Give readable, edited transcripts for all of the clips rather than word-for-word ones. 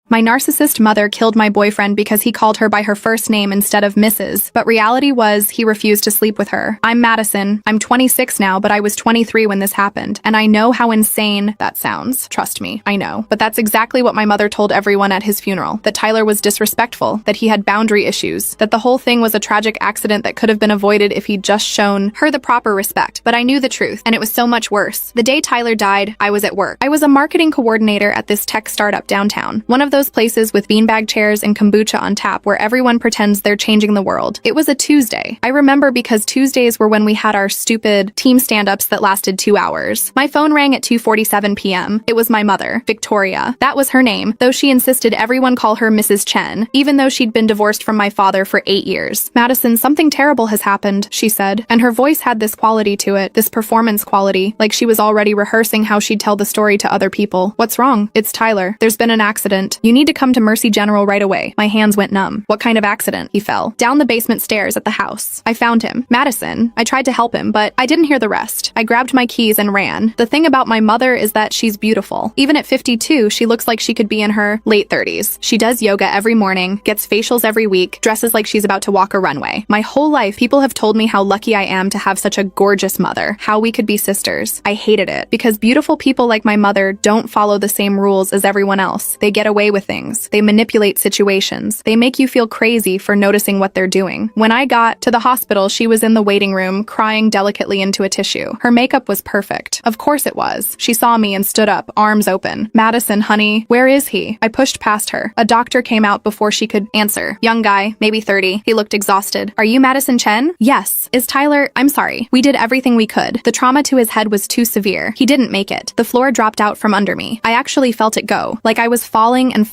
My narcissist mother killed my boyfriend because he called her by her first name instead of Mrs., but reality was he refused to sleep with her. I'm Madison. I'm 26 now, but I was 23 when this happened, and I know how insane that sounds. Trust me, I know. But that's exactly what my mother told everyone at his funeral, that Tyler was disrespectful, that he had boundary issues, that the whole thing was a tragic accident that could have been avoided if he'd just shown her the proper respect. But I knew the truth, and it was so much worse. The day Tyler died, I was at work. I was a marketing coordinator at this tech startup downtown, one of those places with beanbag chairs and kombucha on tap where everyone pretends they're changing the world. It was a Tuesday. I remember because Tuesdays were when we had our stupid team stand-ups that lasted 2 hours. My phone rang at 2:47 p.m. It was my mother, Victoria. That was her name, though she insisted everyone call her Mrs. Chen, even though she'd been divorced from my father for 8 years. Madison, something terrible has happened, she said, and her voice had this quality to it, this performance quality, like she was already rehearsing how she'd tell the story to other people. What's wrong? It's Tyler. There's been an accident. You need to come to Mercy General right away. My hands went numb. What kind of accident? He fell down the basement stairs at the house. I found him. Madison. I tried to help him, but I didn't hear the rest. I grabbed my keys and ran. The thing about my mother is that she's beautiful. Even at 52, she looks like she could be in her late 30s. She does yoga every morning, gets facials every week, dresses like she's about to walk a runway. My whole life, people have told me how lucky I am to have such a gorgeous mother, how we could be sisters. I hated it, because beautiful people like my mother don't follow the same rules as everyone else. They get away with things. They manipulate situations. They make you feel crazy for noticing what they're doing. When I got to the hospital, she was in the waiting room, crying delicately into a tissue. Her makeup was perfect. Of course it was. She saw me and stood up, arms open. Madison, honey, where is he? I pushed past her. A doctor came out before she could answer. Young guy, maybe 30. He looked exhausted. Are you Madison Chen? Yes. Is Tyler? I'm sorry. We did everything we could. The trauma to his head was too severe. He didn't make it. The floor dropped out from under me. I actually felt it go, like I was falling and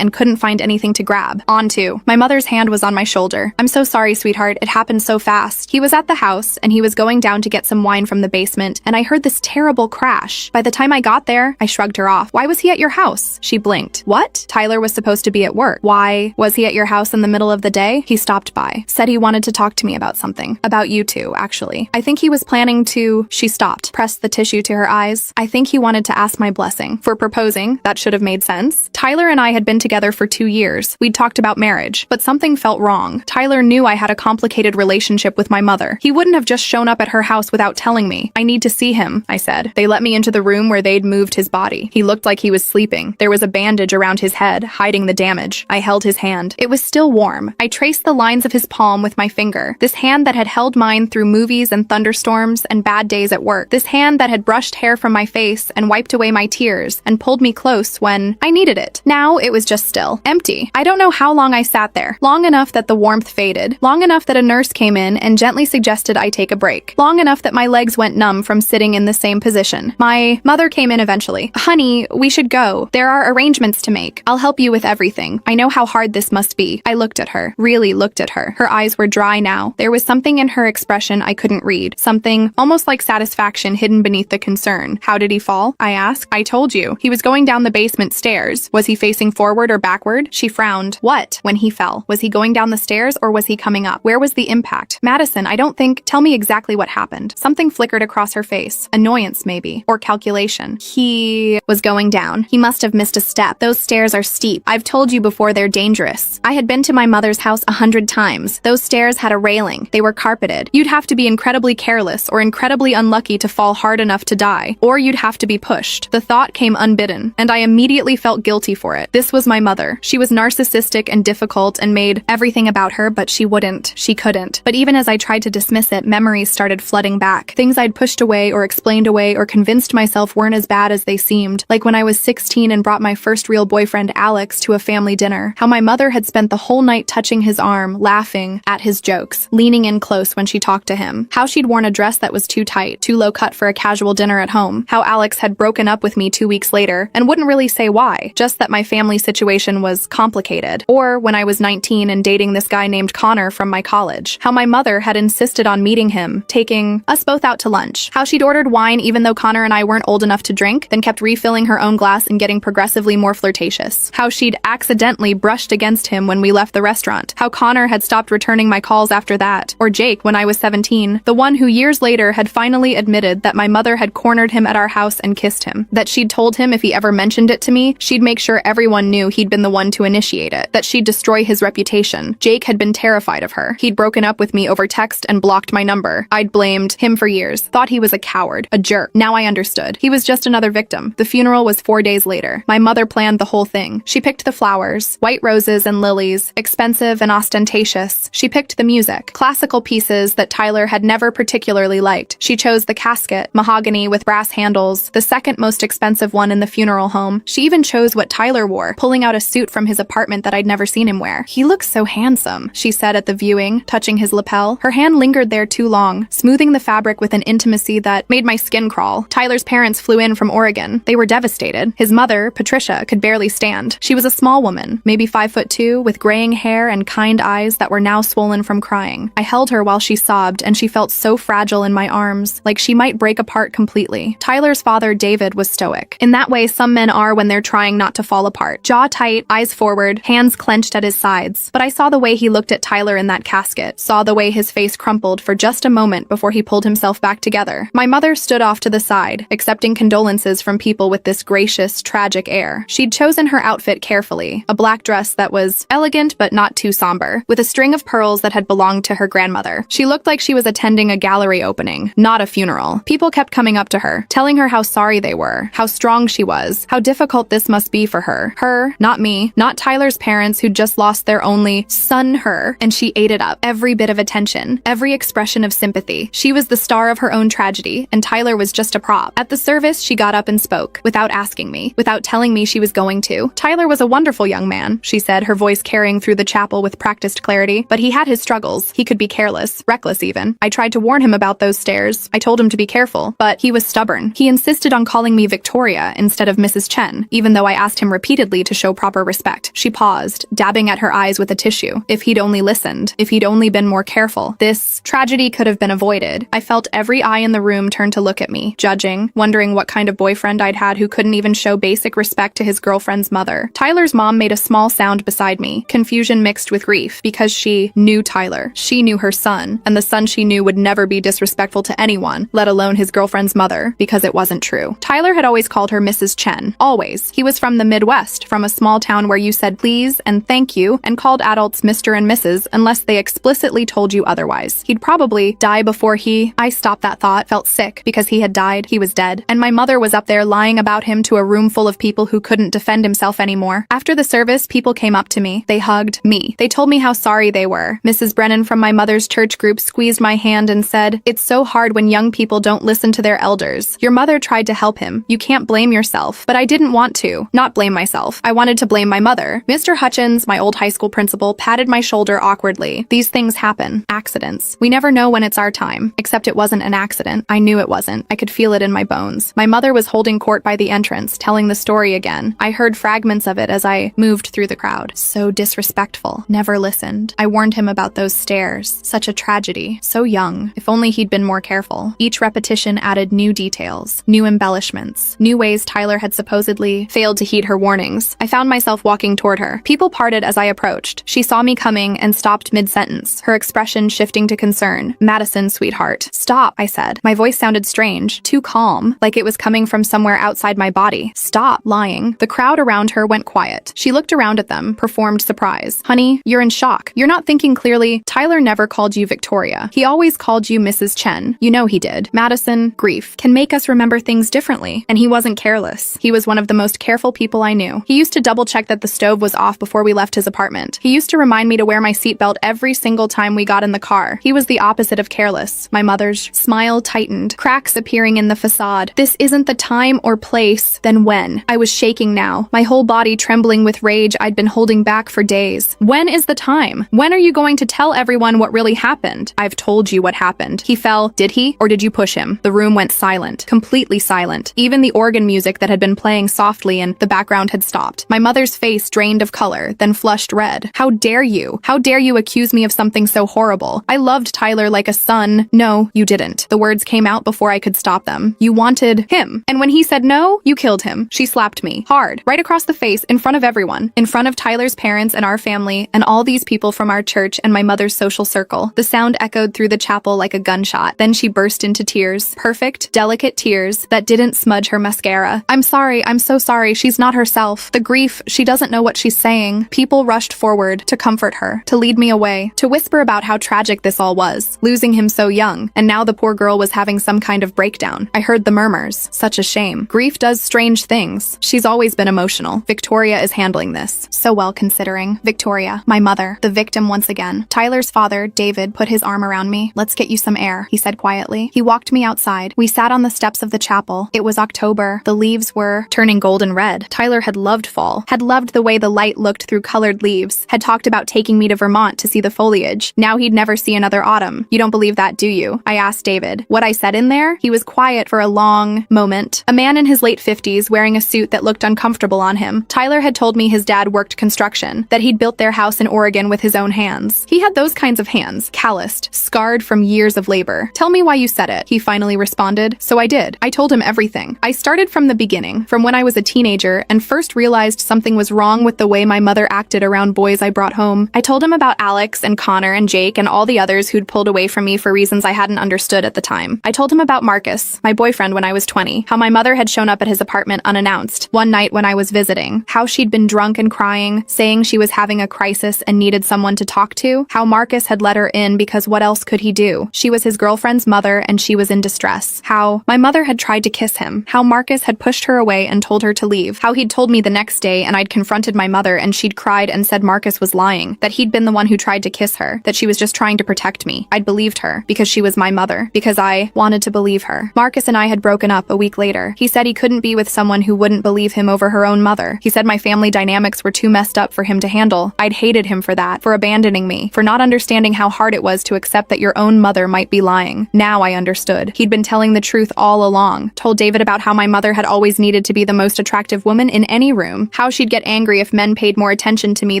couldn't find anything to grab onto. My mother's hand was on my shoulder. I'm so sorry, sweetheart. It happened so fast. He was at the house, and he was going down to get some wine from the basement, and I heard this terrible crash. By the time I got there, I shrugged her off. Why was he at your house? She blinked. What? Tyler was supposed to be at work. Why was he at your house in the middle of the day? He stopped by. Said he wanted to talk to me about something. About you two, actually. I think he was planning to... She stopped, pressed the tissue to her eyes. I think he wanted to ask my blessing. For proposing, that should have made sense. Tyler and I had been together for 2 years. We'd talked about marriage, but something felt wrong. Tyler knew I had a complicated relationship with my mother. He wouldn't have just shown up at her house without telling me. I need to see him, I said. They let me into the room where they'd moved his body. He looked like he was sleeping. There was a bandage around his head, hiding the damage. I held his hand. It was still warm. I traced the lines of his palm with my finger. This hand that had held mine through movies and thunderstorms and bad days at work. This hand that had brushed hair from my face and wiped away my tears and pulled me close when I needed it. Now it was just still. Empty. I don't know how long I sat there. Long enough that the warmth faded. Long enough that a nurse came in and gently suggested I take a break. Long enough that my legs went numb from sitting in the same position. My mother came in eventually. Honey, we should go. There are arrangements to make. I'll help you with everything. I know how hard this must be. I looked at her. Really looked at her. Her eyes were dry now. There was something in her expression I couldn't read. Something almost like satisfaction hidden beneath the concern. How did he fall? I asked. I told you. He was going down the basement stairs. Was he facing forward or backward? She frowned. What? When he fell? Was he going down the stairs or was he coming up? Where was the impact? Madison, I don't think... Tell me exactly what happened. Something flickered across her face. Annoyance, maybe. Or calculation. He was going down. He must have missed a step. Those stairs are steep. I've told you before they're dangerous. I had been to my mother's house 100 times. Those stairs had a railing. They were carpeted. You'd have to be incredibly careless or incredibly unlucky to fall hard enough to die. Or you'd have to be pushed. The thought came unbidden, and I immediately felt guilty for it. This was my mother. She was narcissistic and difficult and made everything about her, but she wouldn't. She couldn't. But even as I tried to dismiss it, memories started flooding back. Things I'd pushed away or explained away or convinced myself weren't as bad as they seemed. Like when I was 16 and brought my first real boyfriend, Alex, to a family dinner. How my mother had spent the whole night touching his arm, laughing at his jokes, leaning in close when she talked to him. How she'd worn a dress that was too tight, too low cut for a casual dinner at home. How Alex had broken up with me 2 weeks later and wouldn't really say why, just that my family situation was complicated. Or when I was 19 and dating this guy named Connor from my college. How my mother had insisted on meeting him, taking us both out to lunch. How she'd ordered wine even though Connor and I weren't old enough to drink, then kept refilling her own glass and getting progressively more flirtatious. How she'd accidentally brushed against him when we left the restaurant. How Connor had stopped returning my calls after that. Or Jake when I was 17, the one who years later had finally admitted that my mother had cornered him at our house and kissed him. That she'd told him if he ever mentioned it to me, she'd make sure every everyone knew he'd been the one to initiate it, that she'd destroy his reputation. Jake had been terrified of her. He'd broken up with me over text and blocked my number. I'd blamed him for years, thought he was a coward, a jerk. Now I understood. He was just another victim. The funeral was 4 days later. My mother planned the whole thing. She picked the flowers, white roses and lilies, expensive and ostentatious. She picked the music, classical pieces that Tyler had never particularly liked. She chose the casket, mahogany with brass handles, the second most expensive one in the funeral home. She even chose what Tyler wore, pulling out a suit from his apartment that I'd never seen him wear. "He looks so handsome," she said at the viewing, touching his lapel. Her hand lingered there too long, smoothing the fabric with an intimacy that made my skin crawl. Tyler's parents flew in from Oregon. They were devastated. His mother, Patricia, could barely stand. She was a small woman, maybe 5'2", with graying hair and kind eyes that were now swollen from crying. I held her while she sobbed, and she felt so fragile in my arms, like she might break apart completely. Tyler's father, David, was stoic. In that way some men are when they're trying not to fall apart. Jaw tight, eyes forward, hands clenched at his sides. But I saw the way he looked at Tyler in that casket, saw the way his face crumpled for just a moment before he pulled himself back together. My mother stood off to the side, accepting condolences from people with this gracious, tragic air. She'd chosen her outfit carefully, a black dress that was elegant but not too somber, with a string of pearls that had belonged to her grandmother. She looked like she was attending a gallery opening, not a funeral. People kept coming up to her, telling her how sorry they were, how strong she was, how difficult this must be for her. Her, not me, not Tyler's parents who'd just lost their only son, her, and she ate it up. Every bit of attention, every expression of sympathy. She was the star of her own tragedy, and Tyler was just a prop. At the service, she got up and spoke, without asking me, without telling me she was going to. "Tyler was a wonderful young man," she said, her voice carrying through the chapel with practiced clarity, "but he had his struggles. He could be careless, reckless even. I tried to warn him about those stairs. I told him to be careful, but he was stubborn. He insisted on calling me Victoria instead of Mrs. Chen, even though I asked him repeatedly to show proper respect." She paused, dabbing at her eyes with a tissue. If he'd only listened, if he'd only been more careful, this tragedy could have been avoided. I felt every eye in the room turn to look at me, judging, wondering what kind of boyfriend I'd had who couldn't even show basic respect to his girlfriend's mother. Tyler's mom made a small sound beside me, confusion mixed with grief, because she knew Tyler. She knew her son, and the son she knew would never be disrespectful to anyone, let alone his girlfriend's mother, because it wasn't true. Tyler had always called her Mrs. Chen. Always. He was from the Midwest, from a small town where you said please and thank you, and called adults Mr. and Mrs. unless they explicitly told you otherwise. He'd probably die before I stopped that thought, felt sick, because he had died, he was dead, and my mother was up there lying about him to a room full of people who couldn't defend himself anymore. After the service, people came up to me. They hugged me. They told me how sorry they were. Mrs. Brennan from my mother's church group squeezed my hand and said, "It's so hard when young people don't listen to their elders. Your mother tried to help him. You can't blame yourself." But I didn't want to. Not blame myself. I wanted to blame my mother. Mr. Hutchins, my old high school principal, patted my shoulder awkwardly. "These things happen. Accidents. We never know when it's our time." Except it wasn't an accident. I knew it wasn't. I could feel it in my bones. My mother was holding court by the entrance, telling the story again. I heard fragments of it as I moved through the crowd. So disrespectful. Never listened. I warned him about those stairs. Such a tragedy. So young. If only he'd been more careful. Each repetition added new details, new embellishments, new ways Tyler had supposedly failed to heed her warnings. I found myself walking toward her. People parted as I approached. She saw me coming and stopped mid-sentence, her expression shifting to concern. "Madison, sweetheart." "Stop," I said. My voice sounded strange, too calm, like it was coming from somewhere outside my body. "Stop lying." The crowd around her went quiet. She looked around at them, performed surprise. "Honey, you're in shock. You're not thinking clearly. Tyler never called you Victoria. He always called you Mrs. Chen. You know he did. Madison, grief can make us remember things differently. And he wasn't careless. He was one of the most careful people I knew. He used to double check that the stove was off before we left his apartment. He used to remind me to wear my seatbelt every single time we got in the car. He was the opposite of careless." My mother's smile tightened, cracks appearing in the facade. "This isn't the time or place." "Then when?" I was shaking now, my whole body trembling with rage I'd been holding back for days. "When is the time? When are you going to tell everyone what really happened?" "I've told you what happened. He fell. Did he? Or did you push him?" The room went silent, completely silent. Even the organ music that had been playing softly in the background had stopped. My mother's face drained of color, then flushed red. "How dare you? How dare you accuse me of something so horrible? I loved Tyler like a son." "No, you didn't." The words came out before I could stop them. "You wanted him. And when he said no, you killed him." She slapped me, hard, right across the face, in front of everyone. In front of Tyler's parents and our family, and all these people from our church and my mother's social circle. The sound echoed through the chapel like a gunshot. Then she burst into tears. Perfect, delicate tears that didn't smudge her mascara. "I'm sorry, I'm so sorry, she's not herself." herself. The grief, she doesn't know what she's saying. People rushed forward to comfort her, to lead me away, to whisper about how tragic this all was, losing him so young, and now the poor girl was having some kind of breakdown. I heard the murmurs. Such a shame. Grief does strange things. She's always been emotional. Victoria is handling this so well, considering. Victoria, my mother, the victim once again. Tyler's father, David, put his arm around me. Let's get you some air, he said quietly. He walked me outside. We sat on the steps of the chapel. It was October. The leaves were turning golden red. Tyler had loved fall, had loved the way the light looked through colored leaves, had talked about taking me to Vermont to see the foliage. Now he'd never see another autumn. You don't believe that, do you? I asked David. What I said in there? He was quiet for a long moment. A man in his late 50s wearing a suit that looked uncomfortable on him. Tyler had told me his dad worked construction, that he'd built their house in Oregon with his own hands. He had those kinds of hands, calloused, scarred from years of labor. Tell me why you said it, he finally responded. So I did. I told him everything. I started from the beginning, from when I was a teenager and first realized something was wrong with the way my mother acted around boys I brought home. I told him about Alex and Connor and Jake and all the others who'd pulled away from me for reasons I hadn't understood at the time. I told him about Marcus, my boyfriend when I was 20, how my mother had shown up at his apartment unannounced one night when I was visiting, how she'd been drunk and crying, saying she was having a crisis and needed someone to talk to, how Marcus had let her in because what else could he do? She was his girlfriend's mother and she was in distress. How my mother had tried to kiss him, how Marcus had pushed her away and told her to leave, how he'd told me the next day and I'd confronted my mother and she'd cried and said Marcus was lying, that he'd been the one who tried to kiss her, that she was just trying to protect me. I'd believed her because she was my mother, because I wanted to believe her. Marcus and I had broken up a week later. He said he couldn't be with someone who wouldn't believe him over her own mother. He said my family dynamics were too messed up for him to handle. I'd hated him for that, for abandoning me, for not understanding how hard it was to accept that your own mother might be lying. Now I understood. He'd been telling the truth all along. Told David about how my mother had always needed to be the most attractive woman in any room, how she'd get angry if men paid more attention to me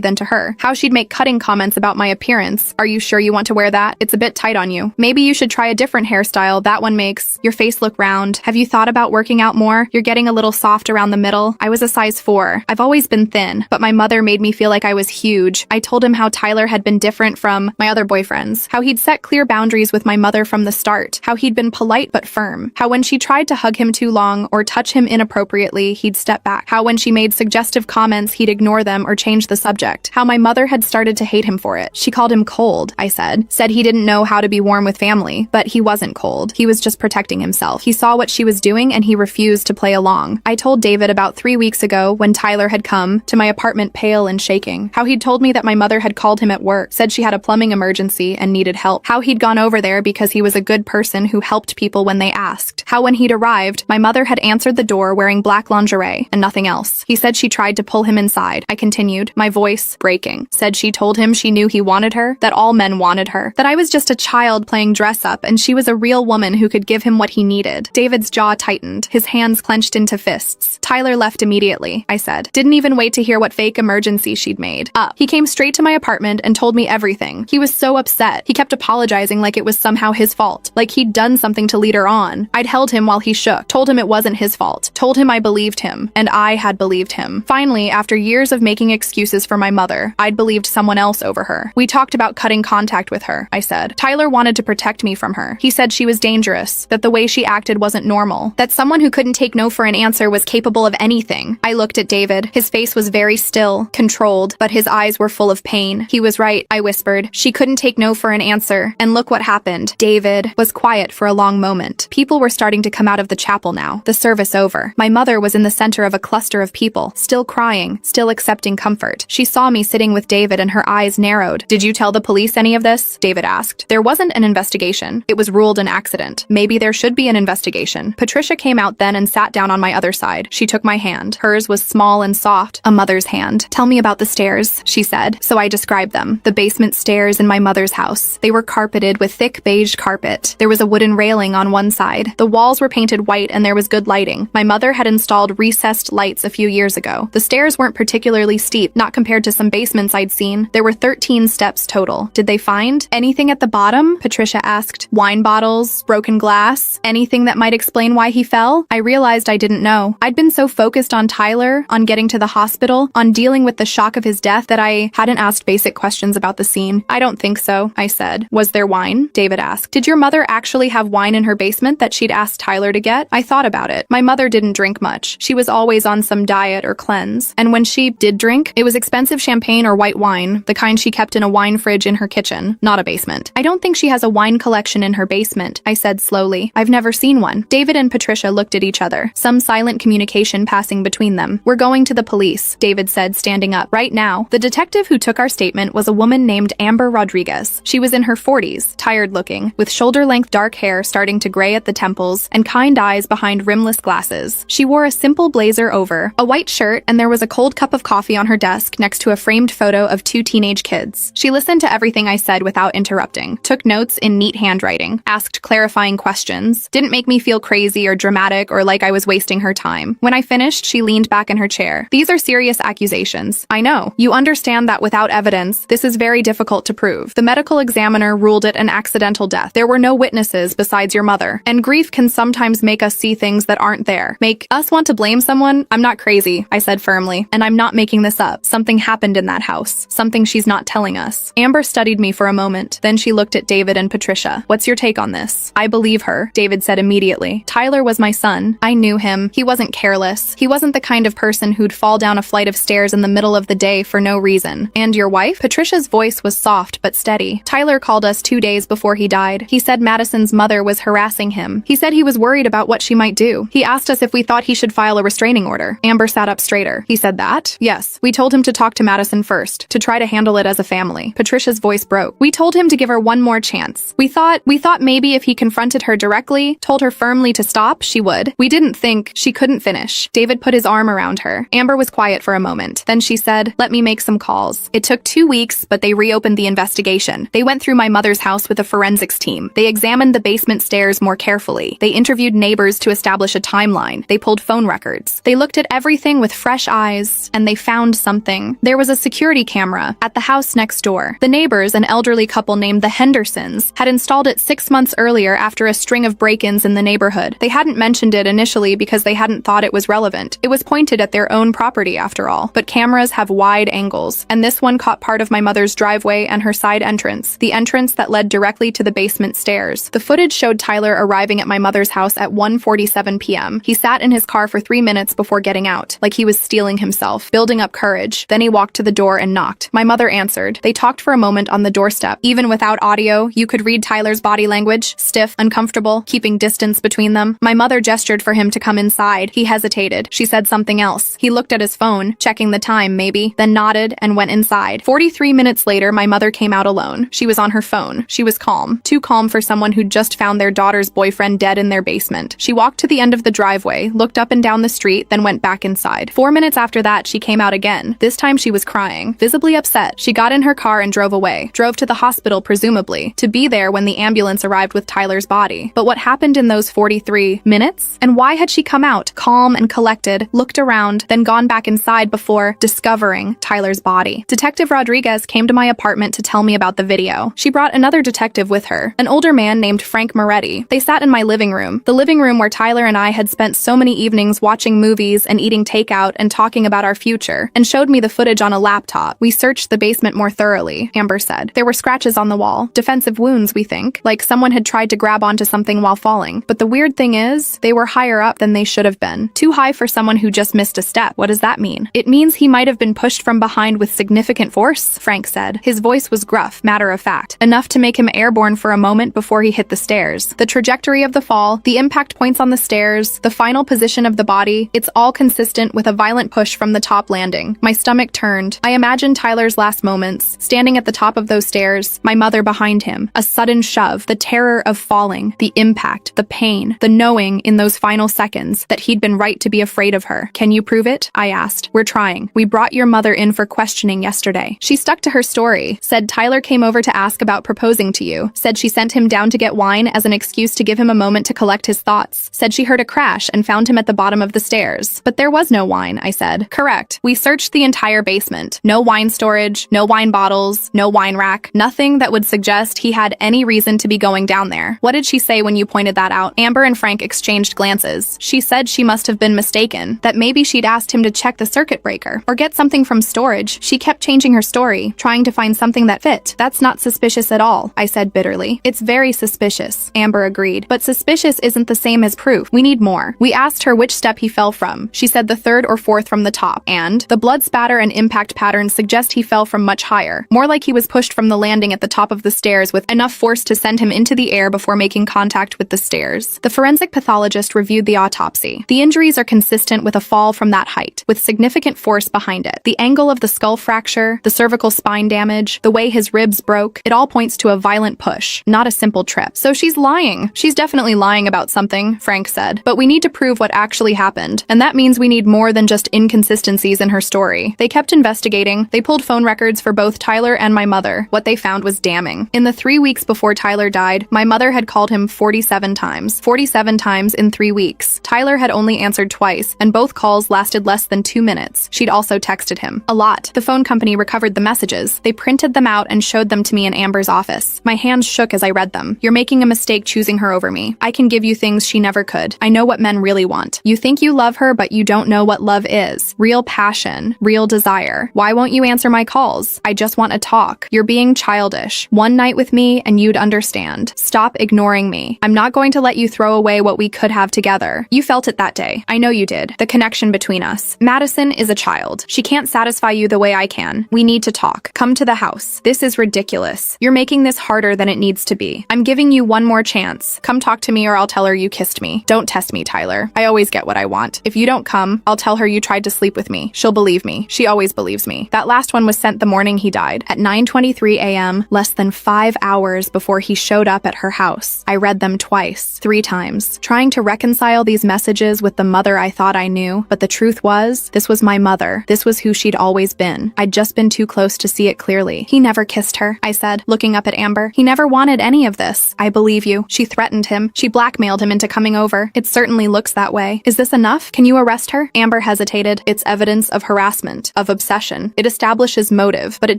than to her, how she'd make cutting comments about my appearance. Are you sure you want to wear that? It's a bit tight on you. Maybe you should try a different hairstyle. That one makes your face look round. Have you thought about working out more? You're getting a little soft around the middle. I was a size 4. I've always been thin, but my mother made me feel like I was huge. I told him how Tyler had been different from my other boyfriends, how he'd set clear boundaries with my mother from the start, how he'd been polite but firm, how when she tried to hug him too long or touch him inappropriately, he'd step back, how when she made suggestive comments, he'd ignore them or change the subject, how my mother had started to hate him for it. She called him cold, I said he didn't know how to be warm with family, but he wasn't cold. He was just protecting himself. He saw what she was doing and he refused to play along. I told David about 3 weeks ago when Tyler had come to my apartment pale and shaking, how he'd told me that my mother had called him at work, said she had a plumbing emergency and needed help, how he'd gone over there because he was a good person who helped people when they asked, how when he'd arrived, my mother had answered the door wearing black lingerie and nothing else. He said she tried to pull him inside. I continued, my voice breaking. Said she told him she knew he wanted her, that all men wanted her, that I was just a child playing dress up and she was a real woman who could give him what he needed. David's jaw tightened, his hands clenched into fists. Tyler left immediately, I said. Didn't even wait to hear what fake emergency she'd made up. He came straight to my apartment and told me everything. He was so upset. He kept apologizing like it was somehow his fault, like he'd done something to lead her on. I'd held him while he shook, told him it wasn't his fault, told him I believed him, and I had believed him. Finally, after years of making excuses for my mother, I'd believed someone else over her. We talked about cutting contact with her, I said. Tyler wanted to protect me from her. He said she was dangerous, that the way she acted wasn't normal, that someone who couldn't take no for an answer was capable of anything. I looked at David. His face was very still, controlled, but his eyes were full of pain. He was right, I whispered. She couldn't take no for an answer. And look what happened. David was quiet for a long moment. People were starting to come out of the chapel now, the service over. My mother was in the center of a cluster of people, still crying, still accepting comfort. She saw me sitting with David and her eyes narrowed. Did you tell the police any of this? David asked. There wasn't an investigation. It was ruled an accident. Maybe there should be an investigation. Patricia came out then and sat down on my other side. She took my hand. Hers was small and soft, a mother's hand. Tell me about the stairs, she said. So I described them. The basement stairs in my mother's house. They were carpeted with thick beige carpet. There was a wooden railing on one side. The walls were painted white and there was good lighting. My mother had installed recessed lights a few years ago. The stairs weren't particularly steep, not compared to some basements I'd seen. There were 13 steps total. Did they find anything at the bottom? Patricia asked. Wine bottles, broken glass, anything that might explain why he fell? I realized I didn't know. I'd been so focused on Tyler, on getting to the hospital, on dealing with the shock of his death that I hadn't asked basic questions about the scene. I don't think so, I said. Was there wine? David asked. Did your mother actually have wine in her basement that she'd asked Tyler to get? I thought about it. My mother didn't drink much. She was always on some diet diet or cleanse. And when she did drink, it was expensive champagne or white wine, the kind she kept in a wine fridge in her kitchen, not a basement. I don't think she has a wine collection in her basement, I said slowly. I've never seen one. David and Patricia looked at each other, some silent communication passing between them. We're going to the police, David said, standing up. Right now. The detective who took our statement was a woman named Amber Rodriguez. She was in her 40s, tired-looking, with shoulder-length dark hair starting to gray at the temples and kind eyes behind rimless glasses. She wore a simple blazer over, a white shirt, and there was a cold cup of coffee on her desk next to a framed photo of 2 teenage kids. She listened to everything I said without interrupting, took notes in neat handwriting, asked clarifying questions, didn't make me feel crazy or dramatic or like I was wasting her time. When I finished, she leaned back in her chair. These are serious accusations. I know. You understand that without evidence, this is very difficult to prove. The medical examiner ruled it an accidental death. There were no witnesses besides your mother. And grief can sometimes make us see things that aren't there. Make us want to blame someone? I'm not crazy, I said firmly. And I'm not making this up. Something happened in that house. Something she's not telling us. Amber studied me for a moment. Then she looked at David and Patricia. What's your take on this? I believe her, David said immediately. Tyler was my son. I knew him. He wasn't careless. He wasn't the kind of person who'd fall down a flight of stairs in the middle of the day for no reason. And your wife? Patricia's voice was soft but steady. Tyler called us 2 days before he died. He said Madison's mother was harassing him. He said he was worried about what she might do. He asked us if we thought he should file a restraining order. Amber sat up straighter. He said that? Yes. We told him to talk to Madison first, to try to handle it as a family. Patricia's voice broke. We told him to give her one more chance. We thought maybe if he confronted her directly, told her firmly to stop, she would. We didn't think she couldn't finish. David put his arm around her. Amber was quiet for a moment. Then she said, let me make some calls. It took 2 weeks, but they reopened the investigation. They went through my mother's house with a forensics team. They examined the basement stairs more carefully. They interviewed neighbors to establish a timeline. They pulled phone records. They looked at everything with fresh eyes, and they found something. There was a security camera at the house next door. The neighbors, an elderly couple named the Hendersons, had installed it 6 months earlier after a string of break-ins in the neighborhood. They hadn't mentioned it initially because they hadn't thought it was relevant. It was pointed at their own property after all. But cameras have wide angles, and this one caught part of my mother's driveway and her side entrance, the entrance that led directly to the basement stairs. The footage showed Tyler arriving at my mother's house at 1:47 p.m. He sat in his car for 3 minutes before getting out, like he was steeling himself, building up courage. Then he walked to the door and knocked. My mother answered. They talked for a moment on the doorstep. Even without audio, you could read Tyler's body language, stiff, uncomfortable, keeping distance between them. My mother gestured for him to come inside. He hesitated. She said something else. He looked at his phone, checking the time maybe, then nodded and went inside. 43 minutes later, my mother came out alone. She was on her phone. She was calm. Too calm for someone who'd just found their daughter's boyfriend dead in their basement. She walked to the end of the driveway, looked up and down the street, then went back inside. 4 minutes after that, she came out again. This time she was crying, visibly upset. She got in her car and drove away. Drove to the hospital, presumably, to be there when the ambulance arrived with Tyler's body. But what happened in those 43 minutes? And why had she come out, calm and collected, looked around, then gone back inside before discovering Tyler's body? Detective Rodriguez came to my apartment to tell me about the video. She brought another detective with her, an older man named Frank Moretti. They sat in my living room, the living room where Tyler and I had spent so many evenings watching movies and eating takeout and talking about our future, and showed me the footage on a laptop. We searched the basement more thoroughly, Amber said. There were scratches on the wall, defensive wounds, we think, like someone had tried to grab onto something while falling. But the weird thing is, they were higher up than they should have been. Too high for someone who just missed a step. What does that mean? It means he might have been pushed from behind with significant force, Frank said. His voice was gruff, matter of fact, enough to make him airborne for a moment before he hit the stairs. The trajectory of the fall, the impact points on the stairs, the final position of the body, it's all consistent with a violent push from the top landing. My stomach turned. I imagined Tyler's last moments, standing at the top of those stairs, my mother behind him, a sudden shove, the terror of falling, the impact, the pain, the knowing in those final seconds that he'd been right to be afraid of her. Can you prove it? I asked. We're trying. We brought your mother in for questioning yesterday. She stuck to her story, said Tyler came over to ask about proposing to you, said she sent him down to get wine as an excuse to give him a moment to collect his thoughts, said she heard a crash and found him at the bottom of the stairs. But there was no wine, I said. Correct. We searched the entire basement. No wine storage, no wine bottles, no wine rack, nothing that would suggest he had any reason to be going down there. What did she say when you pointed that out? Amber and Frank exchanged glances. She said she must have been mistaken, that maybe she'd asked him to check the circuit breaker or get something from storage. She kept changing her story, trying to find something that fit. That's not suspicious at all, I said bitterly. It's very suspicious, Amber agreed. But suspicious isn't the same as proof. We need more. We asked her which step he fell from. She said the the third or fourth from the top, and the blood spatter and impact patterns suggest he fell from much higher, more like he was pushed from the landing at the top of the stairs with enough force to send him into the air before making contact with the stairs. The forensic pathologist reviewed the autopsy. The injuries are consistent with a fall from that height, with significant force behind it. The angle of the skull fracture, the cervical spine damage, the way his ribs broke, it all points to a violent push, not a simple trip. So she's lying. She's definitely lying about something, Frank said. But we need to prove what actually happened, and that means we need more than just inconsistencies in her story. They kept investigating. They pulled phone records for both Tyler and my mother. What they found was damning. In the 3 weeks before Tyler died, my mother had called him 47 times. 47 times in 3 weeks. Tyler had only answered twice, and both calls lasted less than 2 minutes. She'd also texted him. A lot. The phone company recovered the messages. They printed them out and showed them to me in Amber's office. My hands shook as I read them. You're making a mistake choosing her over me. I can give you things she never could. I know what men really want. You think you love her, but you don't know what love is. Real passion. Real desire. Why won't you answer my calls? I just want to talk. You're being childish. One night with me and you'd understand. Stop ignoring me. I'm not going to let you throw away what we could have together. You felt it that day. I know you did. The connection between us. Madison is a child. She can't satisfy you the way I can. We need to talk. Come to the house. This is ridiculous. You're making this harder than it needs to be. I'm giving you one more chance. Come talk to me or I'll tell her you kissed me. Don't test me, Tyler. I always get what I want. If you don't come, I'll tell her you tried to sleep with me. She'll believe me. She always believes me. That last one was sent the morning he died. At 9:23 a.m., less than 5 hours before he showed up at her house. I read them twice, 3 times, trying to reconcile these messages with the mother I thought I knew, but the truth was, this was my mother. This was who she'd always been. I'd just been too close to see it clearly. He never kissed her, I said, looking up at Amber. He never wanted any of this. I believe you. She threatened him. She blackmailed him into coming over. It certainly looks that way. Is this enough? Can you arrest her? Amber hesitated. It's evidence of harassment, of obsession. It establishes motive, but it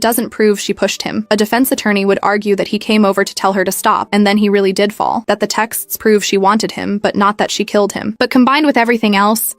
doesn't prove she pushed him. A defense attorney would argue that he came over to tell her to stop, and then he really did fall. That the texts prove she wanted him, but not that she killed him. But combined with everything else,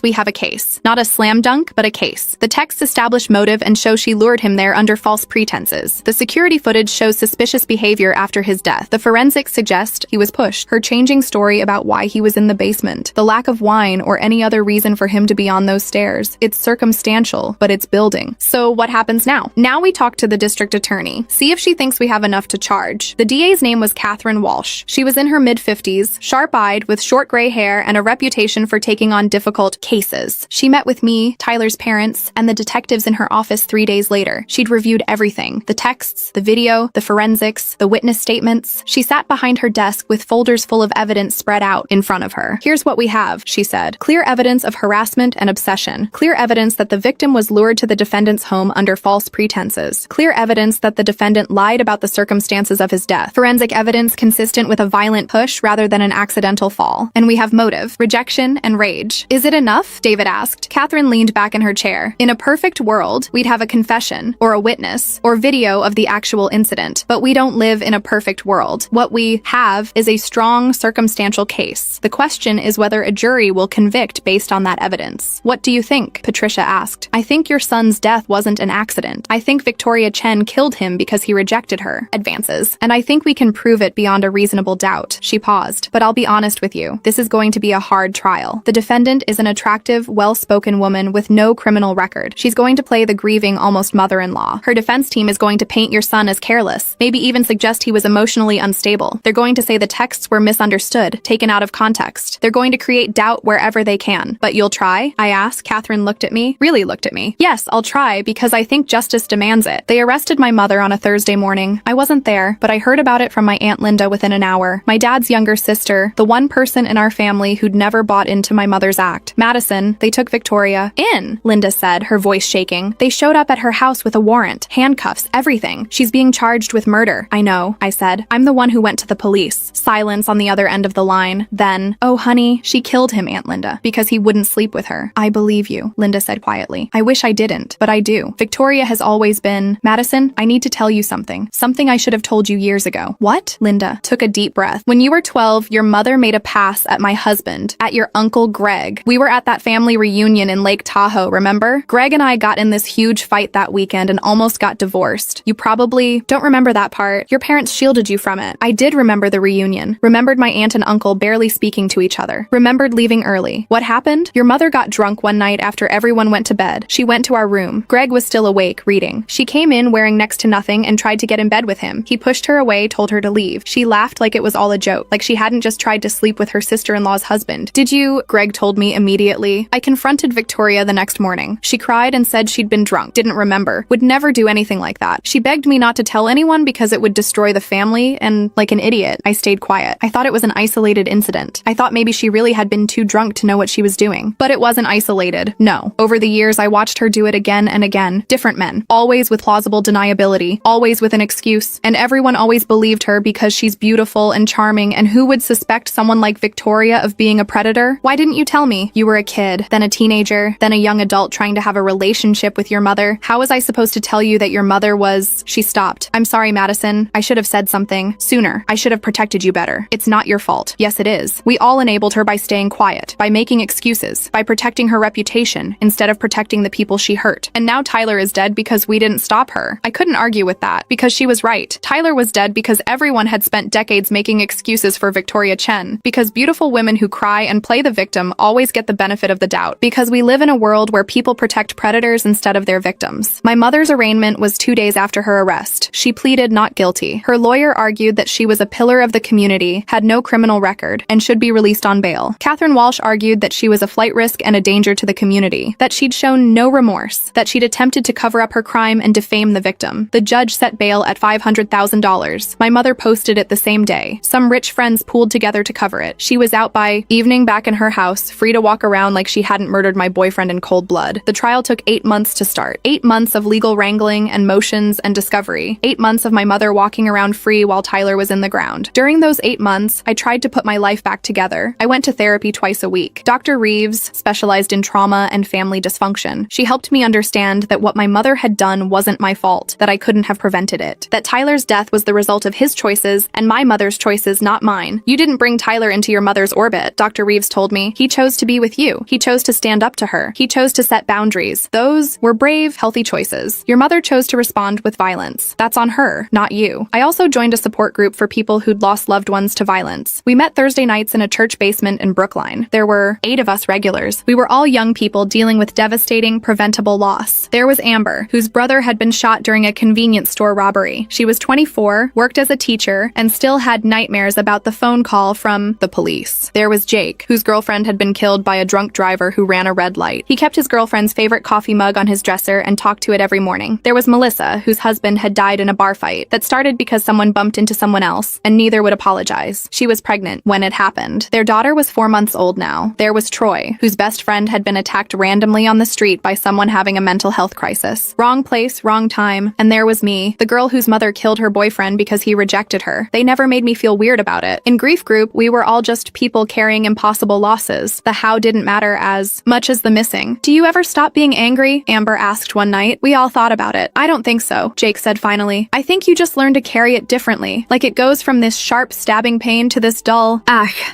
we have a case. Not a slam dunk, but a case. The texts establish motive and show she lured him there under false pretenses. The security footage shows suspicious behavior after his death. The forensics suggest he was pushed. Her changing story about why he was in the basement. The lack of wine or any other reason for him to be on those stairs. It's circumstantial, but it's building. So what happens now? Now we talk to the district attorney. See if she thinks we have enough to charge. The DA's name was Catherine Walsh. She was in her mid-50s, sharp-eyed, with short gray hair and a reputation for taking on difficult cases. She met with me, Tyler's parents, and the detectives in her office 3 days later. She'd reviewed everything. The texts, the video, the forensics, the witness statements. She sat behind her desk with folders full of evidence spread out in front of her. Here's what we have, she said. Clear evidence of harassment and obsession. Clear evidence that the victim was lured to the defendant's home under false pretenses. Clear evidence that the defendant lied about the circumstances of his death. Forensic evidence consistent with a violent push rather than an accidental fall. And we have motive, rejection, and rage. Is it enough? David asked. Catherine leaned back in her chair. In a perfect world, we'd have a confession, or a witness, or video of the actual incident. But we don't live in a perfect world. What we have is a strong circumstantial case. The question is whether a jury will convict based on that evidence. What do you think? Patricia asked. I think your son's death wasn't an accident. I think Victoria Chen killed him because he rejected her. Advances. And I think we can prove it beyond a reasonable doubt. She paused. But I'll be honest with you. This is going to be a hard trial. The defendant is an attractive, well-spoken woman with no criminal record. She's going to play the grieving almost mother-in-law. Her defense team is going to paint your son as careless, maybe even suggest he was emotionally unstable. They're going to say the texts were misunderstood, taken out of context. They're going to create doubt wherever they can. But you'll try? I asked. Catherine looked at me. Really looked at me. Yes, I'll try because I think justice demands it. They arrested my mother on a Thursday morning. I wasn't there, but I heard about it from my Aunt Linda within an hour. My dad's younger sister, the one person in our family who'd never bought into my mother's act. Madison, they took Victoria in, Linda said, her voice shaking. They showed up at her house with a warrant, handcuffs, everything. She's being charged with murder. I know, I said. I'm the one who went to the police. Silence on the other end of the line. Then, oh honey, she killed him, Aunt Linda, because he wouldn't sleep with her. I believe you, Linda said quietly. I wish I didn't, but I do. Victoria has always been... Madison, I need to tell you something. Something I should have told you years ago. What? Linda took a deep breath. When you were 12, your mother made a pass at my husband, at your uncle Greg. We were at that family reunion in Lake Tahoe, remember? Greg and I got in this huge fight that weekend and almost got divorced. You probably don't remember that part. Your parents shielded you from it. I did remember the reunion. Remembered my aunt and uncle barely speaking to each other. Remembered leaving early. What happened? Your mother got drunk one night after everyone went to bed. She went to our room. Greg was still awake, reading. She came in wearing next to nothing and tried to get in bed with him. He pushed her away, told her to leave. She laughed like it was all a joke, like she hadn't just tried to sleep with her sister-in-law's husband. Did you? Greg told me immediately. I confronted Victoria the next morning. She cried and said she'd been drunk, didn't remember, would never do anything like that. She begged me not to tell anyone because it would destroy the family, and like an idiot, I stayed quiet. I thought it was an isolated incident. I thought maybe she really had been too drunk to know what she was doing. But it wasn't isolated. No. Over the years, I watched her do it again and again. Different men. Always with plausible deniability. Always with an excuse. And everyone always believed her because she's beautiful and charming, and who would suspect someone like Victoria of being a predator? Why didn't you tell me? You were a kid, then a teenager, then a young adult trying to have a relationship with your mother. How was I supposed to tell you that your mother was... She stopped. I'm sorry, Madison. I should have said something sooner. I should have protected you better. It's not your fault. Yes, it is. We all enabled her by staying quiet, by making excuses, by protecting her reputation instead of protecting the people she hurt. And now Tyler is dead because we didn't stop her. I couldn't argue with that, because she was right. Tyler was dead because everyone had spent decades making excuses for Victoria Chen, because beautiful women who cry and play the victim always get the benefit of the doubt, because we live in a world where people protect predators instead of their victims. My mother's arraignment was 2 days after her arrest. She pleaded not guilty. Her lawyer argued that she was a pillar of the community, had no criminal record, and should be released on bail. Catherine Walsh argued that she was a flight risk and a danger to the community, that she'd shown no remorse, that she'd attempted to cover up her crime and defame the victim. The judge set bail at $500,000. My mother posted it the same day. Some rich friends pooled together to cover it. She was out by evening back in her house, free to walk around like she hadn't murdered my boyfriend in cold blood. The trial took 8 months to start. 8 months of legal wrangling and motions and discovery. 8 months of my mother walking around free while Tyler was in the ground. During those 8 months, I tried to put my life back together. I went to therapy twice a week. Dr. Reeves specialized in trauma and family dysfunction. She helped me understand that what my mother had done wasn't my fault, that I couldn't have prevented it, that Tyler's death was the result of his choices and my mother's choices, not mine. You didn't bring Tyler into your mother's orbit, Dr. Reeves told me. He chose to be with you. He chose to stand up to her. He chose to set boundaries. Those were brave, healthy choices. Your mother chose to respond with violence. That's on her, not you. I also joined a support group for people who'd lost loved ones to violence. We met Thursday nights in a church basement in Brookline. There were 8 of us regulars. We were all young people dealing with devastating, preventable loss. There was Amber, whose brother had been shot during a convenience store robbery. She was 24, worked as a teacher, and still had nightmares about the phone call from the police. There was Jake, whose girlfriend had been killed by a drunk driver who ran a red light. He kept his girlfriend's favorite coffee mug on his dresser and talked to it every morning. There was Melissa, whose husband had died in a bar fight that started because someone bumped into someone else, and neither would apologize. She was pregnant when it happened. Their daughter was 4 months old now. There was Troy, whose best friend had been attacked randomly on the street by someone having a mental health crisis. Wrong place, wrong time. And there was me, the girl whose mother killed her boyfriend because he rejected her. They never made me feel weird about it. In grief group, we were all just people carrying impossible losses. The how didn't matter as much as the missing. Do you ever stop being angry? Amber asked one night. We all thought about it. I don't think so, Jake said finally. I think you just learn to carry it differently. Like it goes from this sharp stabbing pain to this dull,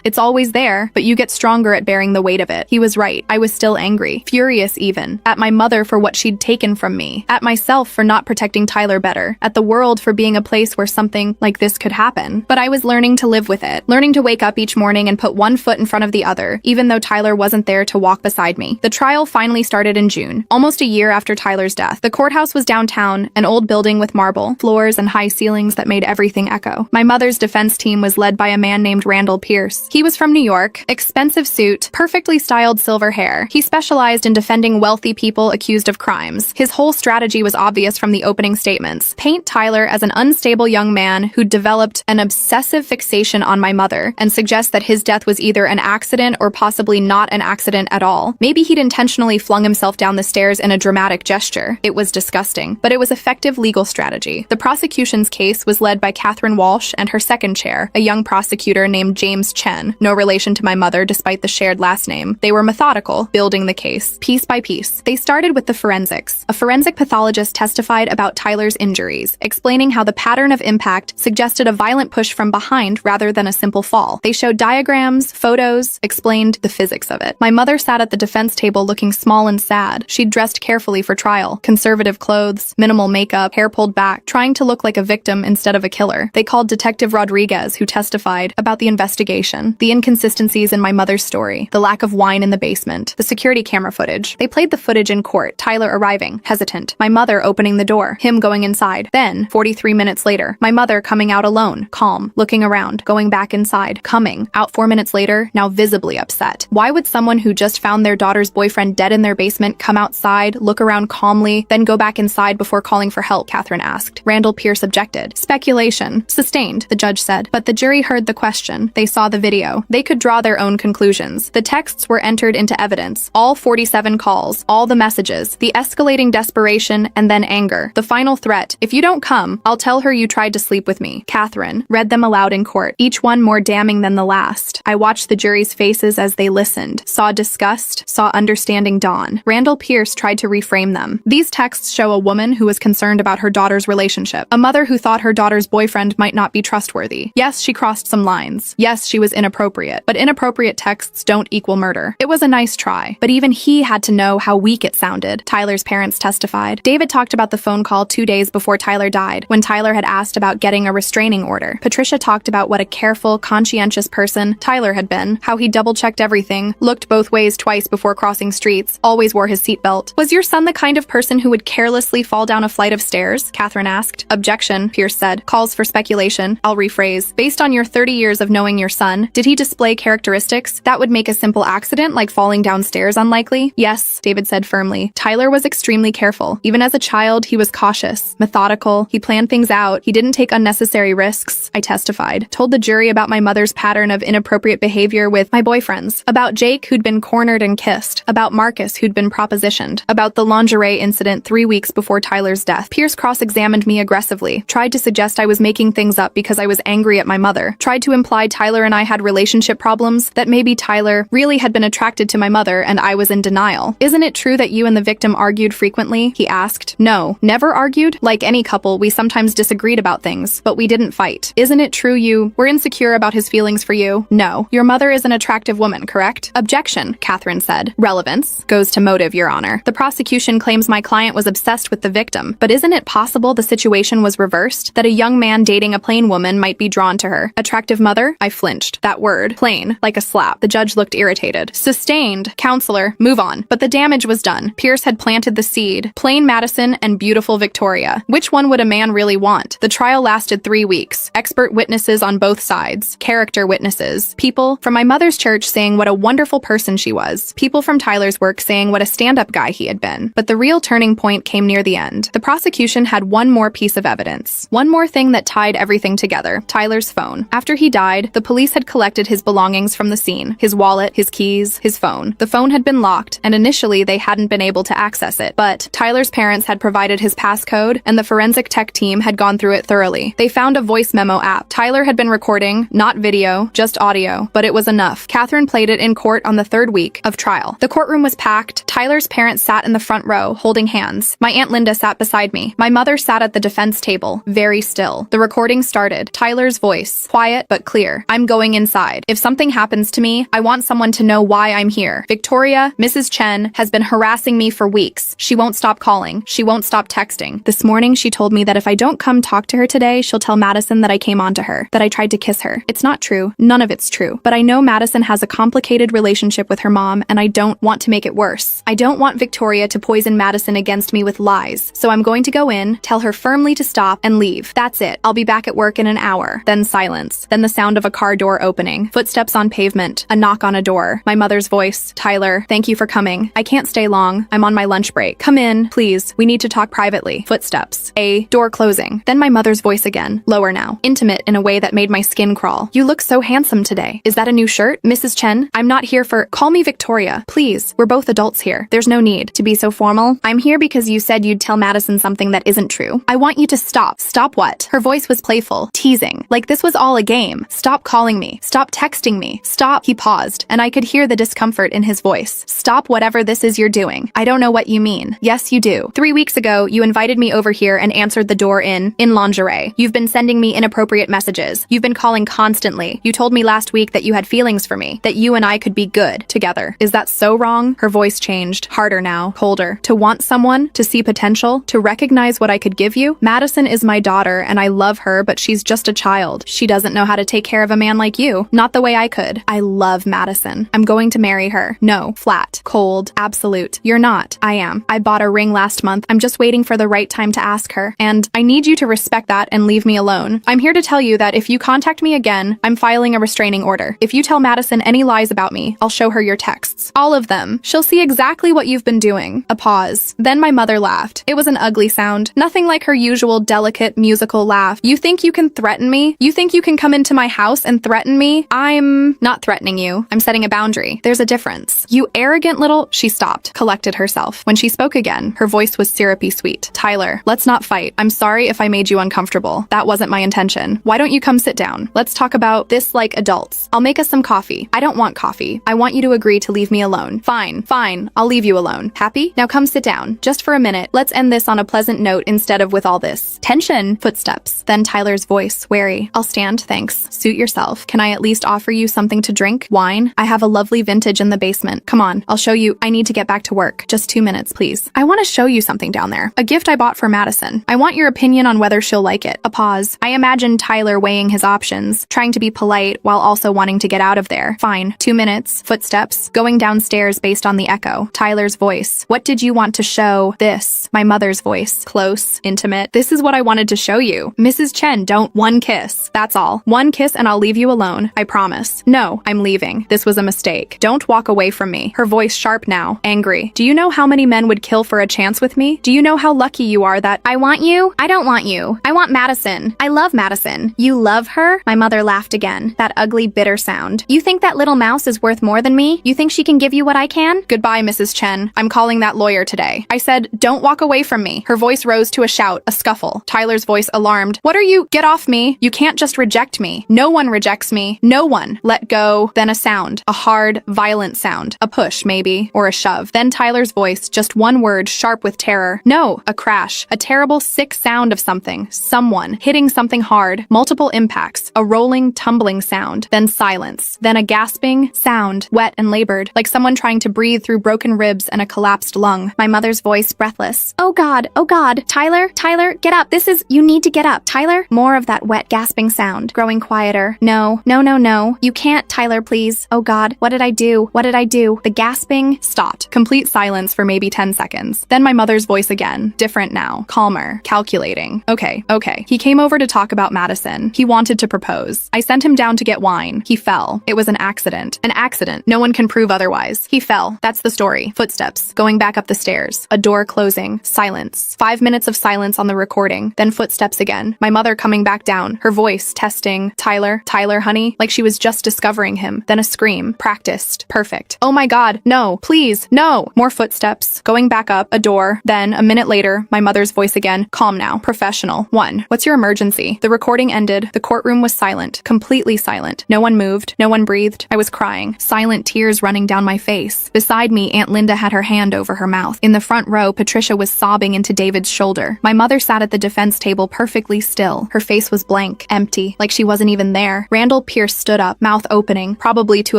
it's always there, but you get stronger at bearing the weight of it. He was right. I was still angry, furious even, at my mother for what she'd taken from me, at myself for not protecting Tyler better, at the world for being a place where something like this could happen. But I was learning to live with it, learning to wake up each morning and put one foot in front of the other, even though Tyler wasn't there to walk beside me. The trial finally started in June, almost a year after Tyler's death. The courthouse was downtown, an old building with marble floors and high ceilings that made everything echo. My mother's defense team was led by a man named Randall Pierce. He was from New York, expensive suit, perfectly styled silver hair. He specialized in defending wealthy people accused of crimes. His whole strategy was obvious from the opening statements. Paint Tyler as an unstable young man who developed an obsessive fixation on my mother and suggest that his death was either an accident or possibly not an accident at all. Maybe he'd intentionally flung himself down the stairs in a dramatic gesture. It was disgusting, but it was effective legal strategy. The prosecution's case was led by Catherine Walsh and her second chair, a young prosecutor named James Chen, no relation to my mother despite the shared last name. They were methodical, building the case, piece by piece. They started with the forensics. A forensic pathologist testified about Tyler's injuries, explaining how the pattern of impact suggested a violent push from behind rather than a simple fall. They showed diagrams, photos, explained the physics of it. My mother sat at the defense table looking small and sad. She'd dressed carefully for trial, conservative clothes, minimal makeup, hair pulled back, trying to look like a victim instead of a killer. They called Detective Rodriguez, who testified about the investigation, the inconsistencies in my mother's story, the lack of wine in the basement, the security camera footage. They played the footage in court, Tyler arriving, hesitant, my mother opening the door, him going inside. Then, 43 minutes later, my mother coming out alone, calm, looking around, going back inside, coming, out 4 minutes later, now visibly upset. Why would someone who just found their daughter's boyfriend dead in their basement come outside, look around calmly, then go back inside before calling for help? Catherine asked. Randall Pierce objected. Speculation. Sustained, the judge said. But the jury heard the question. They saw the video. They could draw their own conclusions. The texts were entered into evidence. All 47 calls, all the messages, the escalating desperation and then anger. The final threat. If you don't come, I'll tell her you tried to sleep with me. Catherine read them aloud in court, each one more damning than the last. I watched the jury's faces as they listened, saw disgust, saw understanding dawn. Randall Pierce tried to reframe them. These texts show a woman who was concerned about her daughter's relationship, a mother who thought her daughter's boyfriend might not be trustworthy. Yes, she crossed some lines. Yes, she was inappropriate, but inappropriate texts don't equal murder. It was a nice try, but even he had to know how weak it sounded, Tyler's parents testified. David talked about the phone call 2 days before Tyler died, when Tyler had asked about getting a restraining order. Patricia talked about what a careful, conscientious person Tyler had been, how he double-checked everything, looked both ways twice before crossing streets, always wore his seatbelt. Was your son the kind of person who would carelessly fall down a flight of stairs? Catherine asked. Objection, Pierce said. Calls for speculation. I'll rephrase. Based on your 30 years of knowing your son, did he display characteristics that would make a simple accident like falling downstairs unlikely? Yes, David said firmly. Tyler was extremely careful. Even as a child, he was cautious, methodical. He planned things out. He didn't take unnecessary risks, I testified. Told the jury about my mother's pattern of inappropriate behavior with my boyfriends, about Jake who'd been cornered and kissed, about Marcus who'd been propositioned, about the lingerie incident 3 weeks before Tyler's death. Pierce cross-examined me aggressively, tried to suggest I was making things up because I was angry at my mother, tried to imply Tyler and I had relationship problems, that maybe Tyler really had been attracted to my mother and I was in denial. Isn't it true that you and the victim argued frequently? He asked. No, never argued. Like any couple, we sometimes disagreed about things, but we didn't fight. Isn't it true you were insecure about his feelings for you? No. Your mother is an attractive woman, correct? Objection, Catherine said. Relevance goes to motive, Your Honor. The prosecution claims my client was obsessed with the victim, but isn't it possible the situation was reversed? That a young man dating a plain woman might be drawn to her? Attractive mother? I flinched. That word, plain, like a slap. The judge looked irritated. Sustained. Counselor, move on. But the damage was done. Pierce had planted the seed. Plain Madison and beautiful Victoria. Which one would a man really want? The trial lasted 3 weeks. Expert witnesses on both sides. Character witnesses. People from my mother's church saying what a wonderful person she was. People from Tyler's work saying what a stand-up guy he had been. But the real turning point came near the end. The prosecution had one more piece of evidence. One more thing that tied everything together. Tyler's phone. After he died, the police had collected his belongings from the scene. His wallet, his keys, his phone. The phone had been locked, and initially they hadn't been able to access it. But Tyler's parents had provided his passcode, and the forensic tech team had gone through it thoroughly. They found a voice memo app. Tyler had been recording, not video, just audio, but it was enough. Catherine played it in court on the 3rd week of trial. The courtroom was packed. Tyler's parents sat in the front row, holding hands. My Aunt Linda sat beside me. My mother sat at the defense table, very still. The recording started. Tyler's voice, quiet but clear. I'm going inside. If something happens to me, I want someone to know why I'm here. Victoria, Mrs. Chen, has been harassing me for weeks. She won't stop calling. She won't stop texting. This morning, she told me that if I don't come talk to her today, she'll tell Madison that I came on to her, that I tried to kiss her. It's not true. None of it's true. But I know Madison has a complicated relationship with her mom, and I don't want to make it worse. I don't want Victoria to poison Madison against me with lies. So I'm going to go in, tell her firmly to stop, and leave. That's it. I'll be back at work in an hour. Then silence. Then the sound of a car door opening. Footsteps on pavement. A knock on a door. My mother's voice. Tyler, thank you for coming. I can't stay long. I'm on my lunch break. Come in, please. We need to talk privately. Footsteps. A door closing. Then my mother's voice again. Lower now. Intimate in a way that made my skin crawl. You look so handsome today. Is that a new shirt? Mrs. Chen, I'm not here for— Call me Victoria. Please. We're both adults here. There's no need to be so formal. I'm here because you said you'd tell Madison something that isn't true. I want you to stop. Stop what? Her voice was playful, teasing. Like this was all a game. Stop calling me. Stop texting me. Stop. He paused, and I could hear the discomfort in his voice. Stop whatever this is you're doing. I don't know what you mean. Yes, you do. 3 weeks ago, you invited me over here and answered the door in lingerie. You've been sending me inappropriate messages. You've been calling constantly. You told me last week that you had feelings for me, that you and I could be good together. Is that so wrong? Her voice changed, harder now, colder. To want someone, to see potential, to recognize what I could give you? Madison is my daughter, and I love her, but she's just a child. She doesn't know how to take care of a man like you. Not the way I could. I love Madison. Madison. I'm going to marry her. No. Flat. Cold. Absolute. You're not. I am. I bought a ring last month. I'm just waiting for the right time to ask her. And I need you to respect that and leave me alone. I'm here to tell you that if you contact me again, I'm filing a restraining order. If you tell Madison any lies about me, I'll show her your texts. All of them. She'll see exactly what you've been doing. A pause. Then my mother laughed. It was an ugly sound. Nothing like her usual delicate musical laugh. You think you can threaten me? You think you can come into my house and threaten me? I'm not threatening you. I'm setting a boundary. There's a difference. You arrogant little... She stopped, collected herself. When she spoke again, her voice was syrupy sweet. Tyler, let's not fight. I'm sorry if I made you uncomfortable. That wasn't my intention. Why don't you come sit down? Let's talk about this like adults. I'll make us some coffee. I don't want coffee. I want you to agree to leave me alone. Fine, fine. I'll leave you alone. Happy? Now come sit down. Just for a minute. Let's end this on a pleasant note instead of with all this tension. Footsteps. Then Tyler's voice, wary. I'll stand, thanks. Suit yourself. Can I at least offer you something to drink? Wine? I have a lovely vintage in the basement. Come on, I'll show you. I need to get back to work. Just 2 minutes, please. I want to show you something down there. A gift I bought for Madison. I want your opinion on whether she'll like it. A pause. I imagine Tyler weighing his options, trying to be polite while also wanting to get out of there. Fine. 2 minutes. Footsteps. Going downstairs based on the echo. Tyler's voice. What did you want to show? This. My mother's voice. Close. Intimate. This is what I wanted to show you. Mrs. Chen, don't. One kiss. That's all. One kiss and I'll leave you alone. I promise. No, I'm leaving. This was a mistake. Don't walk away from me. Her voice sharp now. Angry. Do you know how many men would kill for a chance with me? Do you know how lucky you are that I want you? I don't want you. I want Madison. I love Madison. You love her? My mother laughed again. That ugly, bitter sound. You think that little mouse is worth more than me? You think she can give you what I can? Goodbye, Mrs. Chen. I'm calling that lawyer today. I said, don't walk away from me. Her voice rose to a shout, a scuffle. Tyler's voice alarmed. What are you? Get off me. You can't just reject me. No one rejects me. No one. Let go. Then a sound. A hard, violent sound. A push, maybe. Or a shove. Then Tyler's voice, just one word, sharp with terror. No. A crash. A terrible, sick sound of something. Someone. Hitting something hard. Multiple impacts. A rolling, tumbling sound. Then silence. Then a gasping sound. Wet and labored. Like someone trying to breathe through broken ribs and a collapsed lung. My mother's voice, breathless. Oh God. Oh God. Tyler. Tyler. Get up. You need to get up. Tyler. More of that wet, gasping sound. Growing quieter. No. No, no, no. You can't, Tyler, please. Oh God. What did I do? What did I do? The gasping stopped. Complete silence for maybe 10 seconds. Then my mother's voice again. Different now. Calmer. Calculating. Okay. He came over to talk about Madison. He wanted to propose. I sent him down to get wine. He fell. It was an accident. An accident. No one can prove otherwise. He fell. That's the story. Footsteps. Going back up the stairs. A door closing. Silence. 5 minutes of silence on the recording. Then footsteps again. My mother coming back down. Her voice testing. Tyler, honey. Like she was just discovering him. Then a scream. Practiced. Perfect. Oh my God. No. Please. No. More footsteps. Going back up. A door. Then, a minute later, my mother's voice again. Calm now. Professional. 1. What's your emergency? The recording ended. The courtroom was silent. Completely silent. No one moved. No one breathed. I was crying. Silent tears running down my face. Beside me, Aunt Linda had her hand over her mouth. In the front row, Patricia was sobbing into David's shoulder. My mother sat at the defense table perfectly still. Her face was blank, empty, like she wasn't even there. Randall Pierce stood up, mouth opening, probably to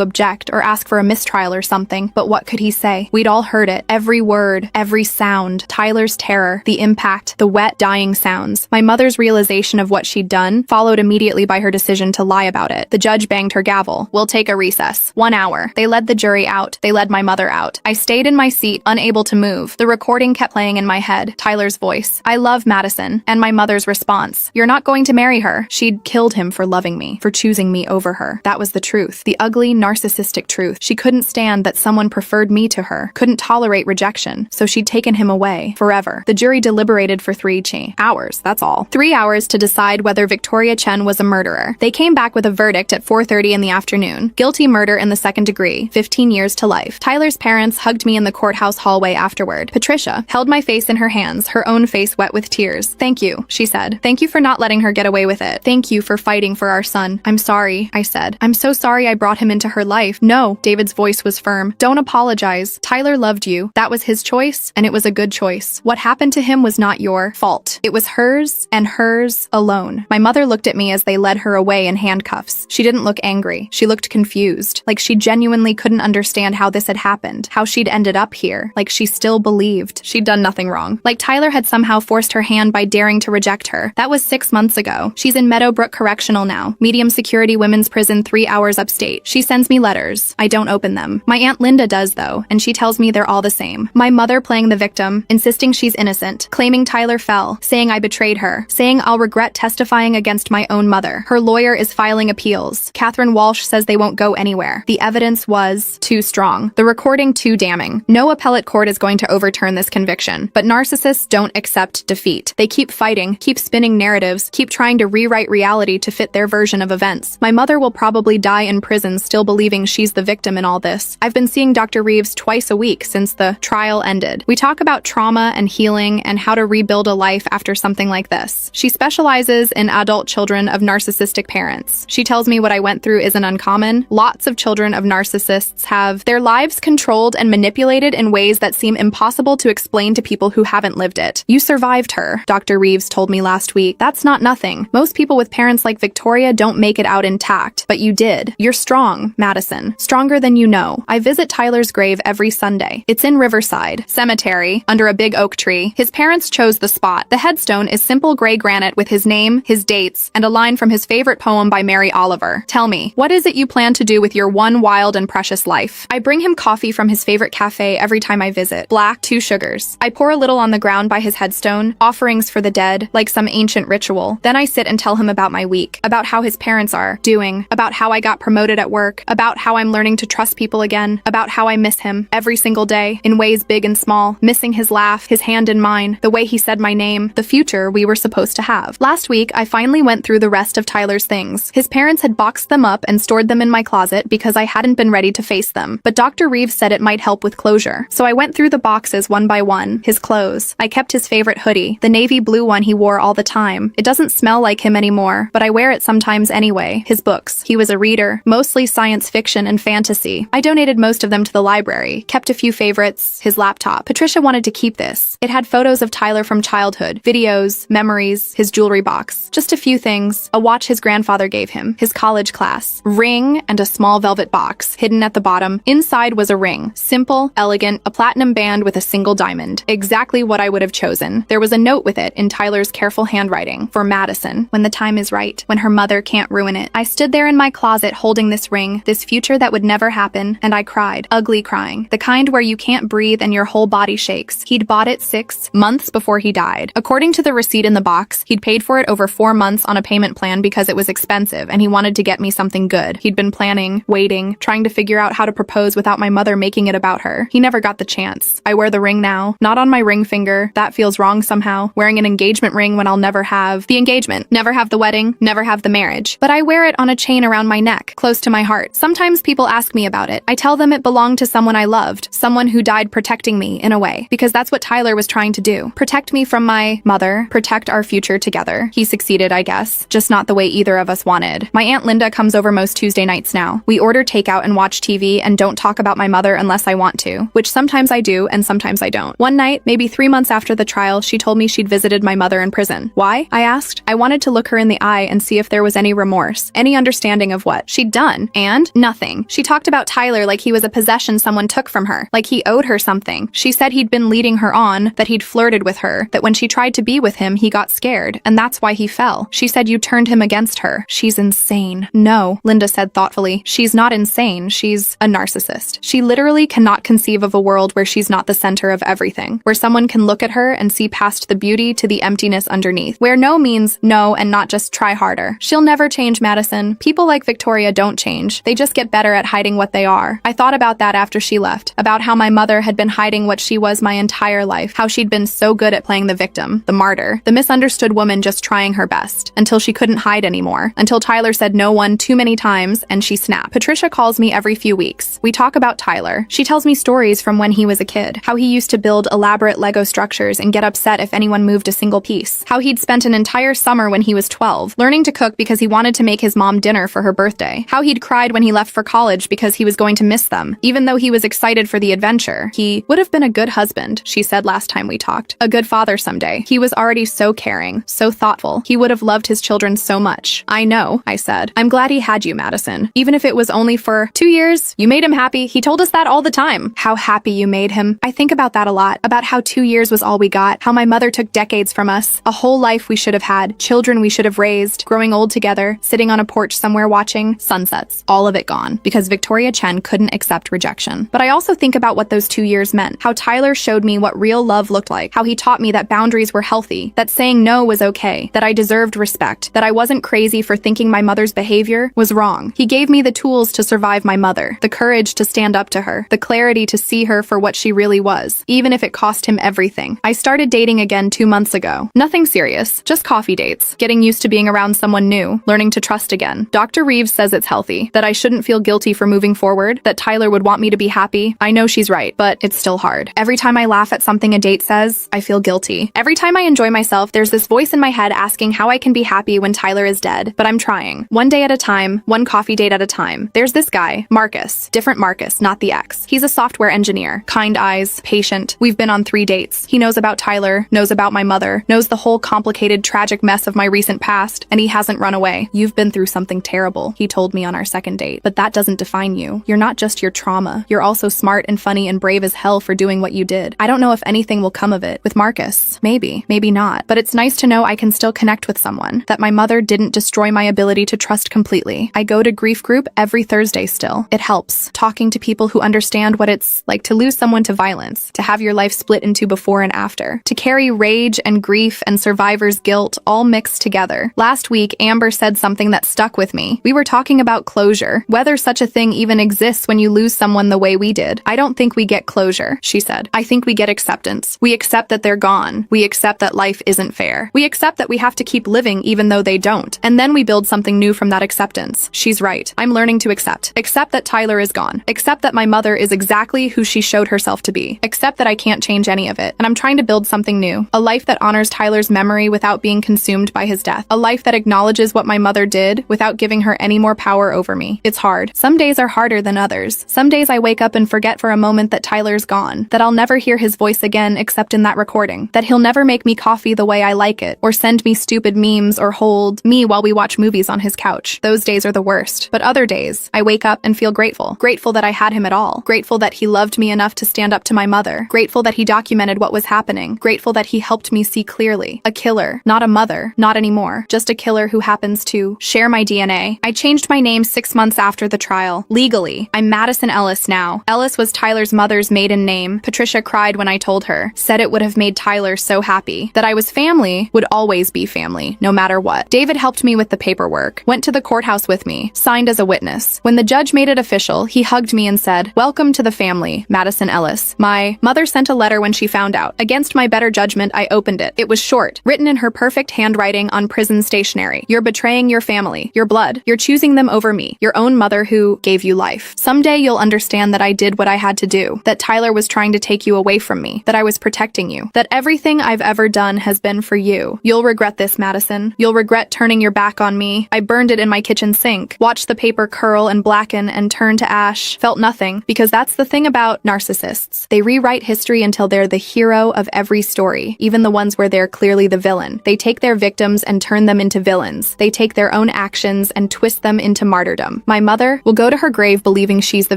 object or ask for a mistrial or something, but what could he say? We'd all heard it. Every word, every sound. Tyler's terror, the impact, the wet, dying sounds. My mother's realization of what she'd done followed immediately by her decision to lie about it. The judge banged her gavel. We'll take a recess. 1 hour. They led the jury out. They led my mother out. I stayed in my seat, unable to move. The recording kept playing in my head. Tyler's voice. I love Madison. And my mother's response. You're not going to marry her. She'd killed him for loving me, for choosing me over her. That was the truth. The ugly, narcissistic truth. She couldn't stand that someone preferred me to her, couldn't tolerate rejection, so she'd taken him away forever. The jury deliberated for 3 hours, that's all. 3 hours to decide whether Victoria Chen was a murderer. They came back with a verdict at 4:30 in the afternoon. Guilty murder in the 2nd degree, 15 years to life. Tyler's parents hugged me in the courthouse hallway afterward. Patricia held my face in her hands, her own face wet with tears. Thank you, she said. Thank you for not letting her get away with it. Thank you for fighting for our son. I'm sorry, I said. I'm so sorry I brought him into her life. No, David's voice was firm. Don't apologize. Tyler loved you. That was his choice, and it was a good choice. What happened to him was not your fault. It was hers and hers alone. My mother looked at me as they led her away in handcuffs. She didn't look angry. She looked confused, like she genuinely couldn't understand how this had happened, how she'd ended up here, like she still believed she'd done nothing wrong, like Tyler had somehow forced her hand by daring daring to reject her. That was 6 months ago. She's in Meadowbrook Correctional now, medium security women's prison 3 hours upstate. She sends me letters. I don't open them. My Aunt Linda does though, and she tells me they're all the same. My mother playing the victim, insisting she's innocent, claiming Tyler fell, saying I betrayed her, saying I'll regret testifying against my own mother. Her lawyer is filing appeals. Catherine Walsh says they won't go anywhere. The evidence was too strong. The recording too damning. No appellate court is going to overturn this conviction. But narcissists don't accept defeat. They keep fighting, keep spinning narratives, keep trying to rewrite reality to fit their version of events. My mother will probably die in prison still believing she's the victim in all this. I've been seeing Dr. Reeves twice a week since the trial ended. We talk about trauma and healing and how to rebuild a life after something like this. She specializes in adult children of narcissistic parents. She tells me what I went through isn't uncommon. Lots of children of narcissists have their lives controlled and manipulated in ways that seem impossible to explain to people who haven't lived it. You survived her, Dr. Reeves told me last week. That's not nothing. Most people with parents like Victoria don't make it out intact, but you did. You're strong, Madison. Stronger than you know. I visit Tyler's grave every Sunday. It's in Riverside Cemetery, under a big oak tree. His parents chose the spot. The headstone is simple gray granite with his name, his dates, and a line from his favorite poem by Mary Oliver. Tell me, what is it you plan to do with your one wild and precious life? I bring him coffee from his favorite cafe every time I visit. Black, 2 sugars. I pour a little on the ground by his headstone, offerings for the dead, like some ancient ritual. Then I sit and tell him about my week, about how his parents are doing, about how I got promoted at work, about how I'm learning to trust people again, about how I miss him every single day, in ways big and small, missing his laugh, his hand in mine, the way he said my name, the future we were supposed to have. Last week, I finally went through the rest of Tyler's things. His parents had boxed them up and stored them in my closet because I hadn't been ready to face them, but Dr. Reeves said it might help with closure. So I went through the boxes one by one. His clothes. I kept his favorite hoodie, the navy blue one he wore all the time. It doesn't smell like him anymore, but I wear it sometimes anyway. His books. He was a reader, mostly science fiction and fantasy. I donated most of them to the library, kept a few favorites, his laptop. Patricia wanted to keep this. It had photos of Tyler from childhood, videos, memories, his jewelry box. Just a few things. A watch his grandfather gave him, his college class, ring, and a small velvet box, hidden at the bottom. Inside was a ring. Simple, elegant, a platinum band with a single diamond. Exactly what I would have chosen. There was a note with it in Tyler's careful handwriting. For Madison, when the time is right, when her mother can't ruin it. I stood there in my closet holding this ring, this future that would never happen, and I cried. Ugly crying. The kind where you can't breathe and your whole body shakes. He'd bought it 6 months before he died. According to the receipt in the box, he'd paid for it over 4 months on a payment plan because it was expensive and he wanted to get me something good. He'd been planning, waiting, trying to figure out how to propose without my mother making it about her. He never got the chance. I wear the ring now, not on my ring finger. That feels wrong somehow. Wearing an engagement ring when I'll never have the engagement, never have the wedding, never have the marriage. But I wear it on a chain around my neck, close to my heart. Sometimes people ask me about it. I tell them it belonged to someone I loved, someone who died protecting me in a way, because that's what Tyler was trying to do. Protect me from my mother, protect our future together. He succeeded, I guess, just not the way either of us wanted. My Aunt Linda comes over most Tuesday nights now. We order takeout and watch TV and don't talk about my mother unless I want to, which sometimes I do and sometimes I don't. One night, maybe 3 months after the trial, she told me she'd visited my mother in prison. Why? I asked. I wanted to look her in the eye and see if there was any remorse, any understanding of what she'd done, and nothing. She talked about Tyler like he was a possession someone took from her, like he owed her something. She said he'd been leading her on, that he'd flirted with her, that when she tried to be with him, he got scared, and that's why he fell. She said you turned him against her. She's insane. No, Linda said thoughtfully. She's not insane. She's a narcissist. She literally cannot conceive of a world where she's not the center of everything, where someone can look at her and see past the beauty to the emptiness underneath, where no means no and not just try harder. She'll never change, Madison. People like Victoria don't change. They just get better at hiding what they are. I thought about that after she left, about how my mother had been hiding what she was my entire life, how she'd been so good at playing the victim, the martyr, the misunderstood woman just trying her best, until she couldn't hide anymore, until Tyler said no one too many times and she snapped. Patricia calls me every few weeks. We talk about Tyler. She tells me stories from when he was a kid, how he used to build elaborate Lego structures and get upset if anyone moved a single piece, how he'd spent an entire summer when he was 12 learning to cook because he wanted to make his mom dinner for her birthday, how he'd cried when he left for college because he was going to miss them, even though he was excited for the adventure. He would have been a good husband, she said last time we talked. A good father someday. He was already so caring, so thoughtful. He would have loved his children so much. I know, I said. I'm glad he had you, Madison. Even if it was only for 2 years, you made him happy. He told us that all the time. How happy you made him. I think about that a lot, about how 2 years was all we got, how my mother took decades kids from us. A whole life we should have had, children we should have raised, growing old together, sitting on a porch somewhere watching sunsets. All of it gone, because Victoria Chen couldn't accept rejection. But I also think about what those 2 years meant, how Tyler showed me what real love looked like, how he taught me that boundaries were healthy, that saying no was okay, that I deserved respect, that I wasn't crazy for thinking my mother's behavior was wrong. He gave me the tools to survive my mother, the courage to stand up to her, the clarity to see her for what she really was, even if it cost him everything. I started dating again 2 months ago. Nothing serious, just coffee dates, getting used to being around someone new, learning to trust again. Dr. Reeves says it's healthy, that I shouldn't feel guilty for moving forward, that Tyler would want me to be happy. I know she's right, but it's still hard. Every time I laugh at something a date says, I feel guilty. Every time I enjoy myself, there's this voice in my head asking how I can be happy when Tyler is dead. But I'm trying. One day at a time, one coffee date at a time. There's this guy, Marcus. Different Marcus, not the ex. He's a software engineer. Kind eyes, patient. We've been on 3 dates. He knows about Tyler, knows about my mother, knows the whole complicated, tragic mess of my recent past, and he hasn't run away. You've been through something terrible, he told me on our 2nd date. But that doesn't define you. You're not just your trauma. You're also smart and funny and brave as hell for doing what you did. I don't know if anything will come of it. With Marcus, maybe, maybe not. But it's nice to know I can still connect with someone, that my mother didn't destroy my ability to trust completely. I go to grief group every Thursday still. It helps. Talking to people who understand what it's like to lose someone to violence, to have your life split into before and after, to carry rage and grief and survivor's guilt all mixed together. Last week, Amber said something that stuck with me. We were talking about closure, whether such a thing even exists when you lose someone the way we did. I don't think we get closure, she said. I think we get acceptance. We accept that they're gone. We accept that life isn't fair. We accept that we have to keep living even though they don't. And then we build something new from that acceptance. She's right. I'm learning to accept. Accept that Tyler is gone. Accept that my mother is exactly who she showed herself to be. Accept that I can't change any of it. And I'm trying to build something new. A life that honors Tyler's memory without being consumed by his death. A life that acknowledges what my mother did without giving her any more power over me. It's hard. Some days are harder than others. Some days I wake up and forget for a moment that Tyler's gone. That I'll never hear his voice again except in that recording. That he'll never make me coffee the way I like it, or send me stupid memes, or hold me while we watch movies on his couch. Those days are the worst. But other days, I wake up and feel grateful. Grateful that I had him at all. Grateful that he loved me enough to stand up to my mother. Grateful that he documented what was happening. Grateful that he helped me see clearly. A killer, not a mother, not anymore. Just a killer who happens to share my DNA. I changed my name 6 months after the trial. Legally. I'm Madison Ellis now. Ellis was Tyler's mother's maiden name. Patricia cried when I told her. Said it would have made Tyler so happy. That I was family would always be family, no matter what. David helped me with the paperwork. Went to the courthouse with me. Signed as a witness. When the judge made it official, he hugged me and said, "Welcome to the family, Madison Ellis." My mother sent a letter when she found out. Against my better judgment, I opened it. It was short, written in her perfect handwriting on prison stationery. "You're betraying your family, your blood. You're choosing them over me, your own mother who gave you life. Someday you'll understand that I did what I had to do, that Tyler was trying to take you away from me, that I was protecting you, that everything I've ever done has been for you. You'll regret this, Madison. You'll regret turning your back on me. I burned it in my kitchen sink, watched the paper curl and blacken and turn to ash, felt nothing, because that's the thing about narcissists. They rewrite history until they're the hero of every story, even the ones where they're clearly the villain. They take their victims and turn them into villains. They take their own actions and twist them into martyrdom. My mother will go to her grave believing she's the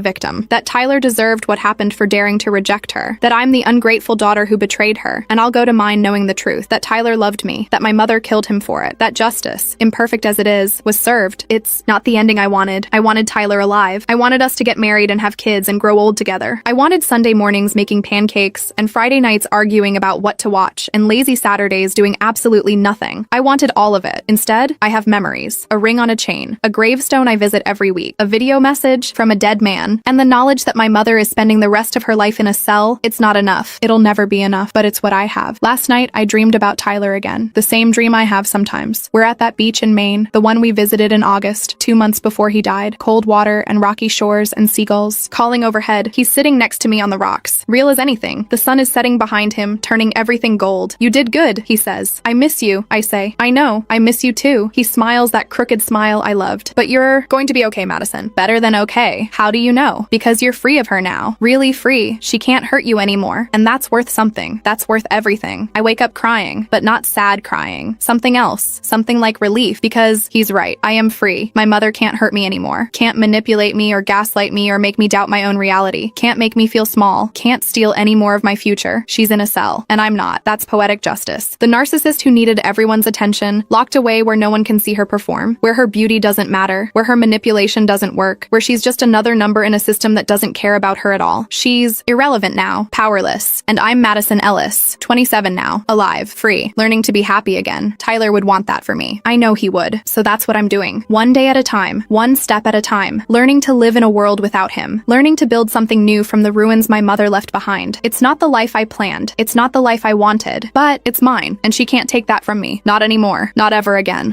victim, that Tyler deserved what happened for daring to reject her, that I'm the ungrateful daughter who betrayed her, and I'll go to mine knowing the truth, that Tyler loved me, that my mother killed him for it, that justice, imperfect as it is, was served. It's not the ending I wanted. I wanted Tyler alive. I wanted us to get married and have kids and grow old together. I wanted Sunday mornings making pancakes and Friday nights arguing about what to watch and lazy Saturdays doing absolutely nothing. I wanted all of it. Instead, I have memories, a ring on a chain, a gravestone I visit every week, a video message from a dead man, and the knowledge that my mother is spending the rest of her life in a cell. It's not enough. It'll never be enough, but it's what I have. Last night, I dreamed about Tyler again. The same dream I have sometimes. We're at that beach in Maine, the one we visited in August, 2 months before he died. Cold water and rocky shores and seagulls. Calling overhead, he's sitting next to me on the rocks. Real as anything. The sun is setting behind him, turning everything gold. "You did good," he says. "I miss you," I say. "I know. I miss you too." He smiles that crooked smile I loved. "But you're going to be okay, Madison." "Better than okay." "How do you know?" "Because you're free of her now. Really free. She can't hurt you anymore. And that's worth something. That's worth everything." I wake up crying, but not sad crying. Something else. Something like relief, because he's right. I am free. My mother can't hurt me anymore. Can't manipulate me or gaslight me or make me doubt my own reality. Can't make me feel small. Can't steal any more of my future. She's in a cell. And I'm not. That's poetic justice. The narcissist who needed everyone's attention, locked away where no one can see her perform, where her beauty doesn't matter, where her manipulation doesn't work, where she's just another number in a system that doesn't care about her at all. She's irrelevant now, powerless. And I'm Madison Ellis, 27 now, alive, free, learning to be happy again. Tyler would want that for me. I know he would. So that's what I'm doing. One day at a time, one step at a time, learning to live in a world without him, learning to build something new from the ruins my mother left behind. It's not the life I planned. It's not the life I wanted, but it's mine, and she can't take that from me. Not anymore. Not ever again.